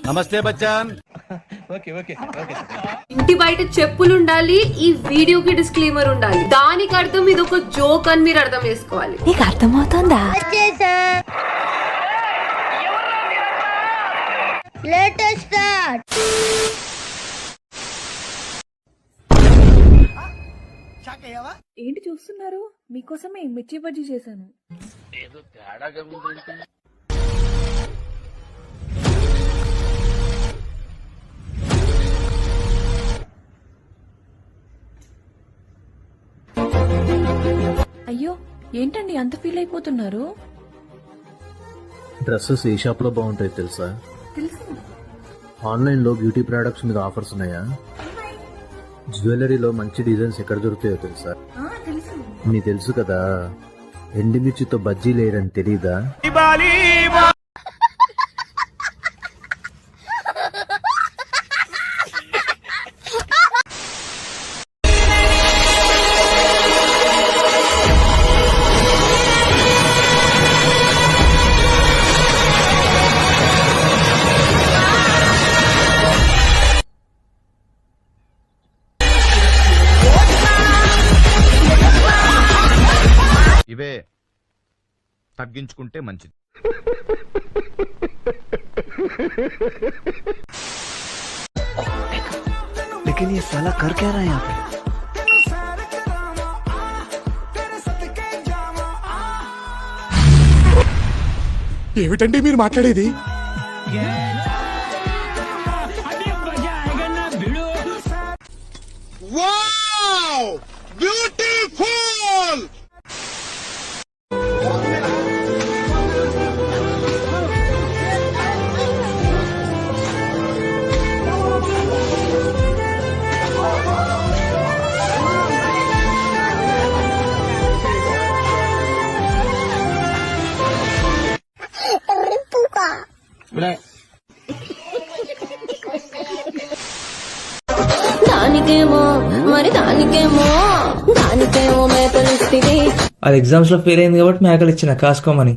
నమస్తే బచ్చాన్. ఇంటి బయట చెప్పులు ఉండాలి, ఈ వీడియోకి డిస్క్లైమర్ ఉండాలి. దానికి అర్థం ఇది ఒక జోక్ అని మీరు అర్థం చేసుకోవాలి. నీకు అర్థమవుతుందా? ఏంటి చూస్తున్నారు? మీకోసమే మిర్చి బజ్జీ చేశాను. అయ్యో, ఏంటండి అంత ఫీల్ అయిపోతున్నారు? డ్రెస్సెస్ ఏ షాప్ లో బాగుంటాయి తెలుసా? తెలుసు. ఆన్లైన్ లో బ్యూటీ ప్రొడక్ట్స్ మీద ఆఫర్స్ ఉన్నాయా? జ్యువెలరీలో మంచి డిజైన్స్ ఎక్కడ దొరుకుతాయో తెలుసా? తెలుసు. నీకు తెలుసు కదా, ఎండుమిర్చితో బజ్జీ లేయరని తెలీదా? ఇవే తగ్గించుకుంటే మంచిది. लेकिन ये साला कर क्या रहा है यहाँ पे? ఏమిటండి మీరు మాట్లాడేది? బ్యూటిఫుల్. దానికేమో మరి దానికేమో మేకలు ఇస్తుంది. అది ఎగ్జామ్స్ లో ఫెయిల్ అయింది కాబట్టి మేకలు ఇచ్చిన కాసుకోమని.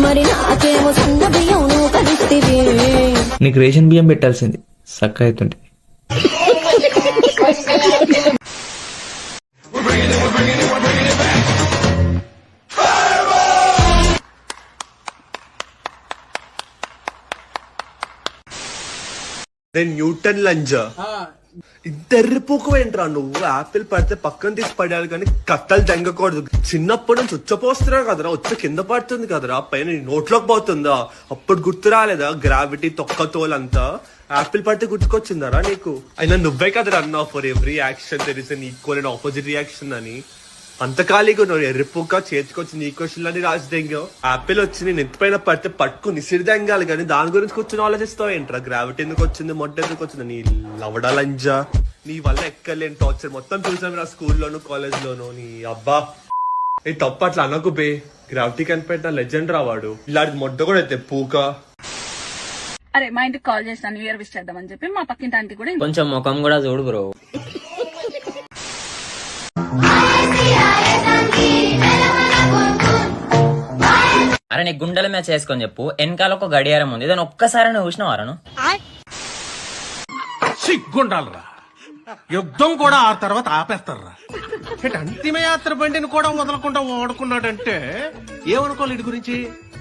మరి నాకేమో సన్న బియ్యం నువ్వు కలిస్తుంది. నీకు రేషన్ బియ్యం పెట్టాల్సింది, సక్క అవుతుంటే. న్యూటన్ లంజా ఇద్దరిపోకువేంట్రా నువ్వు? యాపిల్ పడితే పక్కన తీసి పడాలి కానీ కట్టలు తెంగకూడదు. చిన్నప్పుడు నుంచి ఉచ్చపోస్తున్నా కదరా, ఉచ్చ కింద పడుతుంది కదరా, పైన నోట్లోకి పోతుందా? అప్పుడు గుర్తు రాలేదా గ్రావిటీ తొక్కతోలంతా? యాపిల్ పడితే గుర్తుకొచ్చిందరా నీకు? అయినా నువ్వే కదరా అన్నావు for every action there is an equal and opposite reaction అని. అంత ఖాళీగా ఉన్నావు, ఎర్రిపుక్క చేతికొచ్చి నీ క్వశ్చన్ అని రాసి దెంగావు. యాపిల్ వచ్చి నేను ఎత్తిపైన పడితే పట్టుకుని ఇసిరి దెంగాలి కానీ దాని గురించి కూర్చొని ఆలోచిస్తావు ఏంట్రా? గ్రావిటీ ఎందుకు వచ్చింది, మొట్ట ఎందుకు వచ్చింది? నీ లవడాలంజా, నీ వల్ల ఎక్కలేని టార్చర్ మొత్తం చూసాం రా, స్కూల్లోను కాలేజ్ లోను. నీ అబ్బా ఈ తప్పు అట్లా అనకు బే. గ్రావిటీ కనిపెట్టిన లెజెండ్ రా వాడు. ఇలాంటి మొట్ట కూడా అయితే పూక. అరే, మా ఇంటికి కాల్ చేస్తాను, న్యూ ఇయర్ విష్ చేద్దామని చెప్పి. మా పక్కింటి ఆంటీ కూడా కొంచెం ముఖం కూడా చూడు బ్రో. అరే నీ గుండెల మ్యాచ్ చేసుకొని చెప్పు, వెనకాల ఒక గడియారం ఉంది, దాన్ని ఒక్కసారి నువ్వు చూసినవారను? సిగ్గుండాలరా, యుద్ధం కూడా ఆ తర్వాత ఆపేస్తారా? అంతిమయాత్ర బండిని కూడా వదలకుండా వాడుకున్నాడంటే ఏమనుకోవాలి ఇటు గురించి?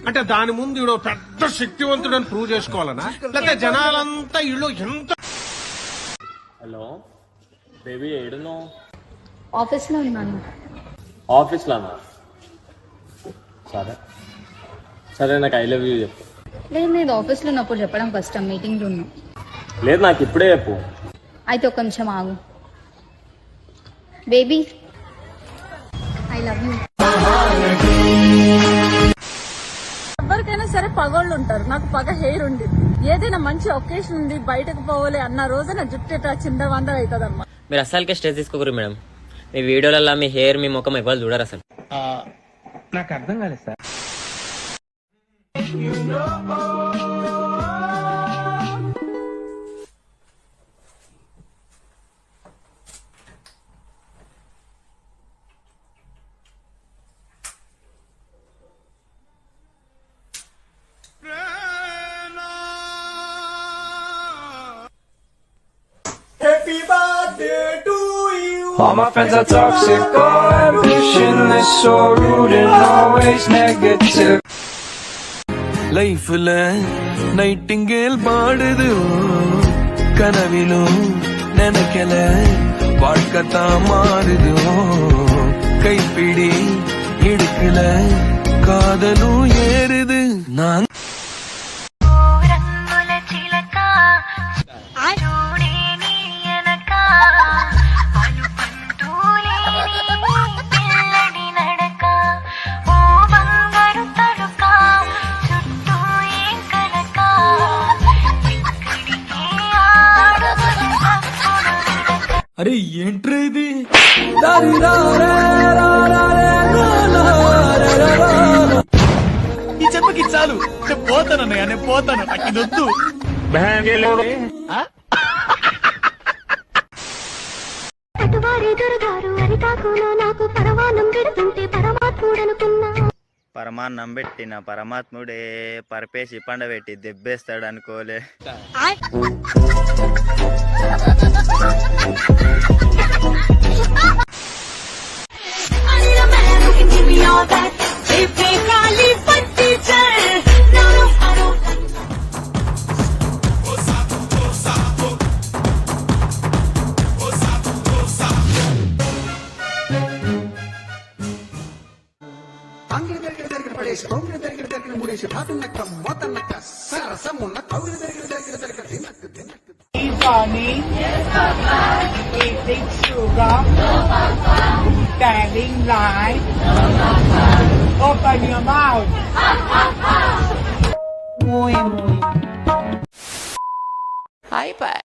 అంటే దాని ముందు ఈడో పెద్ద శక్తివంతుడని ప్రూవ్ చేసుకోవాలనా? లేకపోతే జనాలంతా ఇళ్ళు ఎంత? Hello baby, ఏడును? ఆఫీస్ లో ఉన్నాను. ఆఫీస్ లోనా? సరే సరే, నాకు ఐ లవ్ యూ చెప్పు. లేదు లేదు, ఆఫీస్ లో ఉన్నప్పుడు చెప్పడం కష్టం, మీటింగ్ లో ఉన్నా. లేదు, నాకు ఇప్పుడే చెప్పు. అయితే ఒక నిమిషం ఆగు. Baby, I love you. ఎవరికైనా సరే పగోళ్ళు ఉంటారు, నాకు పగ హెయిర్ ఉంది. ఏదైనా మంచి ఒకేషన్ ఉంది, బయటకు పోవాలి అన్న రోజు నా జుట్టు ఇట్లా చిందవంద అవుతుందమ్మా. మీరు అస్సలకే స్ట్రెస్ తీసుకోకరు మేడం. మీ వీడియోలలో మీ హెయిర్, మీ ముఖం ఎవరు చూడరు అసలు. నాకు అర్థం కాలేదు sir. All my friends are toxic, all ambitionless, so rude and always negative. లైఫ్ల నైటింగేల్ పాడదు కనవిలో నెనకెల வாழ்க்கை மாறுது கைப்பிடி இடுக்கல காதலும் ஏறுது நான் అరే ఏంట్రా ఇది ఈ చెప్పకి చాలు నేను పోతానన్నయ్య నేను పోతాను నాకు ఇది వద్దు పరమాన్నం పెట్టిన పరమాత్ముడే పరపేసి పండబెట్టి దెబ్బేస్తాడు అనుకోలే. Standing line. Open your mouth. Muy. Hi, bye.